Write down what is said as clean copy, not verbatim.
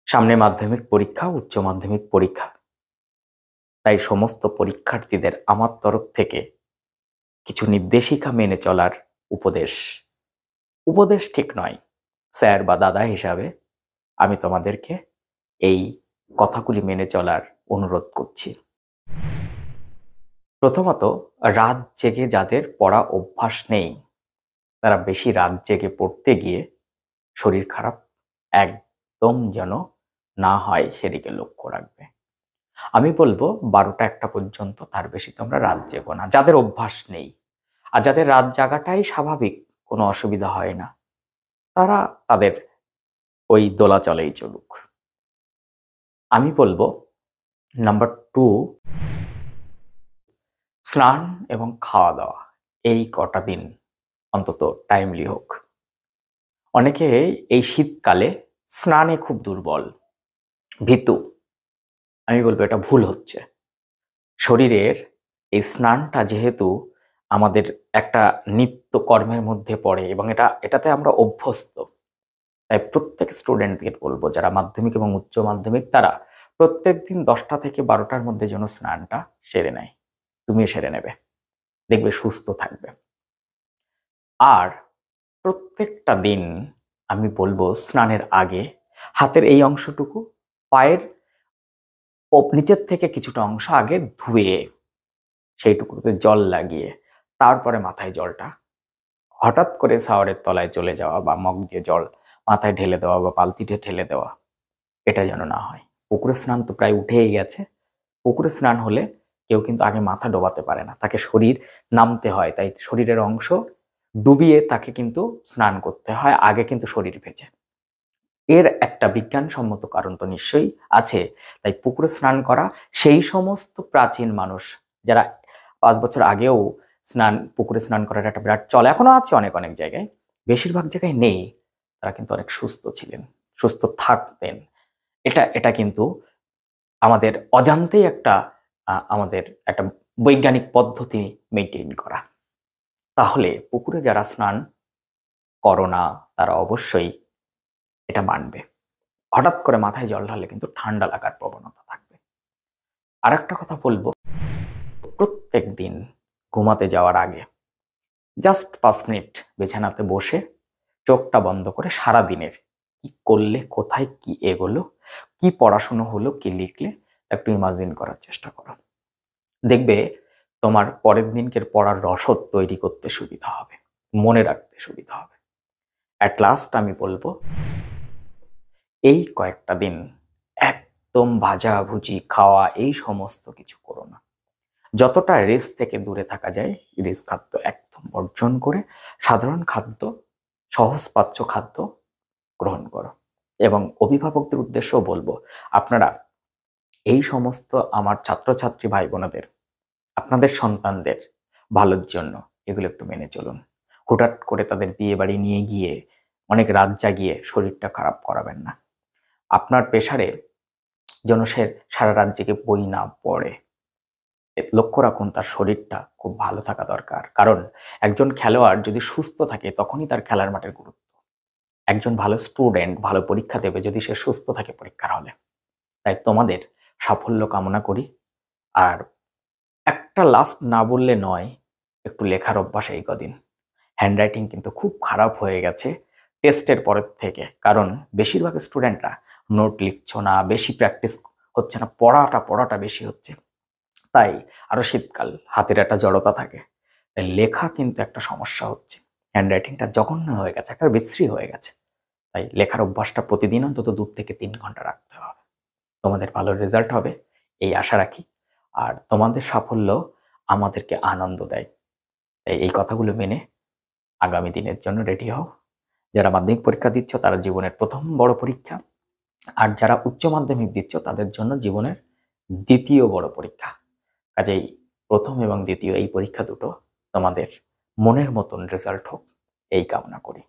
সামনে মাধ্যমিক পরীক্ষা, উচ্চ মাধ্যমিক পরীক্ষা। তাই সমস্ত পরীক্ষার্থীদের আমার তরফ থেকে কিছু নির্দেশিকা মেনে চলার উপদেশ। উপদেশ ঠিক নয়, স্যার বা দাদা হিসাবে আমি তোমাদেরকে এই কথাগুলি মেনে চলার অনুরোধ করছি। প্রথমত, রাত জেগে যাদের পড়া অভ্যাস নেই, তারা বেশি রাত জেগে পড়তে গিয়ে শরীর খারাপ একদম যেন না হয় সেদিকে লক্ষ্য রাখবে। আমি বলবো 12টা-1টা পর্যন্ত, তার বেশি তোমরা রাত জেগো না, যাদের অভ্যাস নেই। আর যাদের রাত জাগাটাই স্বাভাবিক, কোনো অসুবিধা হয় না, তারা তাদের ওই দোলাচলেই চলুক। আমি বলবো নাম্বার 2, স্নান এবং খাওয়া দাওয়া এই কটা দিন অন্তত টাইমলি হোক। অনেকে এই শীতকালে স্নানে খুব দুর্বল, ভীতু। আমি বলবো এটা ভুল হচ্ছে। শরীরের এই স্নানটা যেহেতু আমাদের একটা নিত্য কর্মের মধ্যে পড়ে এবং এটাতে আমরা অভ্যস্ত, তাই প্রত্যেক স্টুডেন্টকে বলবো যারা মাধ্যমিক এবং উচ্চ মাধ্যমিক, তারা প্রত্যেক দিন 10টা থেকে 12টার মধ্যে যেন স্নানটা সেরে নেয়। তুমিও সেরে নেবে, দেখবে সুস্থ থাকবে। আর প্রত্যেকটা দিন আমি বলবো স্নানের আগে হাতের এই অংশটুকু, পায়ের নিচের থেকে কিছুটা অংশ আগে ধুয়ে সেইটুকুতে জল লাগিয়ে তারপরে মাথায় জলটা, হঠাৎ করে শাওয়ারের তলায় চলে যাওয়া বা মগ দিয়ে জল মাথায় ঢেলে দেওয়া বা বালতিতে ঢেলে দেওয়া, এটা যেন না হয়। পুকুরে স্নান তো প্রায় উঠেই গেছে। পুকুরে স্নান হলে কেউ কিন্তু আগে মাথা ডোবাতে পারে না, তাকে শরীর নামতে হয়, তাই শরীরের অংশ ডুবিয়ে তাকে কিন্তু স্নান করতে হয়, আগে কিন্তু শরীর ভেজে। এর একটা বিজ্ঞানসম্মত কারণ তো নিশ্চয়ই আছে। তাই পুকুরে স্নান করা সেই সমস্ত প্রাচীন মানুষ যারা 5 বছর আগেও পুকুরে স্নান করার একটা বিরাট চল এখনো আছে অনেক অনেক জায়গায়, বেশিরভাগ জায়গায় নেই, তারা কিন্তু অনেক সুস্থ ছিলেন, সুস্থ থাকতেন। এটা এটা কিন্তু আমাদের অজান্তেই আমাদের একটা বৈজ্ঞানিক পদ্ধতি মেনটেন করা। তাহলে পুকুরে যারা স্নান করো না, তারা অবশ্যই এটা মানবে। হঠাৎ করে মাথায় জল ঢাললে কিন্তু ঠান্ডা লাগার প্রবণতা থাকবে। আর একটা কথা বলবো, প্রত্যেক দিন ঘুমাতে যাওয়ার আগে জাস্ট 5 মিনিট বিছানাতে বসে চোখটা বন্ধ করে সারা দিনের কি করলে, কোথায় কি এগোলো, কি পড়াশুনো হলো, কি লিখলে, একটু ইমাজিন করার চেষ্টা করো। দেখবে তোমার পরের দিনকের পড়ার রসদ তৈরি করতে সুবিধা হবে, মনে রাখতে সুবিধা হবে। অ্যাট লাস্ট আমি বলবো, এই কয়েকটা দিন একদম ভাজাভুজি খাওয়া এই সমস্ত কিছু করো না। যতটা রিস্ক থেকে দূরে থাকা যায়, রিস্ক খাদ্য একদম বর্জন করে সাধারণ খাদ্য, সহজপাচ্য খাদ্য গ্রহণ করো। এবং অভিভাবকদের উদ্দেশ্যও বলবো, আপনারা এই সমস্ত আমার ছাত্রছাত্রী ভাই বোনেদের, আপনাদের সন্তানদের ভালোর জন্য এগুলো একটু মেনে চলুন। হুটহাট করে তাদের বিয়ে বাড়ি নিয়ে গিয়ে অনেক রাত জাগিয়ে শরীরটা খারাপ করাবেন না। আপনার প্রেসারে যেন সে সারা রাত জেগে বই না পড়ে। লক্ষ্য রাখুন তার শরীরটা খুব ভালো থাকা দরকার, কারণ একজন খেলোয়াড় যদি সুস্থ থাকে তখনই তার খেলার মাঠের গুরুত্ব। একজন ভালো স্টুডেন্ট ভালো পরীক্ষা দেবে যদি সে সুস্থ থাকে পরীক্ষার হলে। তাই তোমাদের সাফল্য কামনা করি। আর একটা লাস্ট না বললে নয়, একটু লেখার অভ্যাস এই কদিন। হ্যান্ডরাইটিং কিন্তু খুব খারাপ হয়ে গেছে টেস্টের পরের থেকে, কারণ বেশিরভাগ স্টুডেন্টরা নোট লিখছো না, বেশি প্র্যাকটিস হচ্ছে না, পড়াটা বেশি হচ্ছে। তাই আরো শীতকাল, হাতের একটা জড়তা থাকে, তাই লেখা কিন্তু একটা সমস্যা হচ্ছে। হ্যান্ডরাইটিংটা জঘন্য হয়ে গেছে, একটা বিশ্রী হয়ে গেছে। তাই লেখার অভ্যাসটা প্রতিদিন অন্তত 2 থেকে 3 ঘন্টা রাখতে হবে। তোমাদের ভালো রেজাল্ট হবে এই আশা রাখি। আর তোমাদের সাফল্য আমাদেরকে আনন্দ দেয়। তাই এই কথাগুলো মেনে আগামী দিনের জন্য রেডি হও। যারা মাধ্যমিক পরীক্ষা দিচ্ছ তারা জীবনের প্রথম বড় পরীক্ষা, আর যারা উচ্চ মাধ্যমিক দিচ্ছ তাদের জন্য জীবনের দ্বিতীয় বড় পরীক্ষা। কাজেই প্রথম এবং দ্বিতীয় এই পরীক্ষা দুটো তোমাদের মনের মতন রেজাল্ট হোক, এই কামনা করি।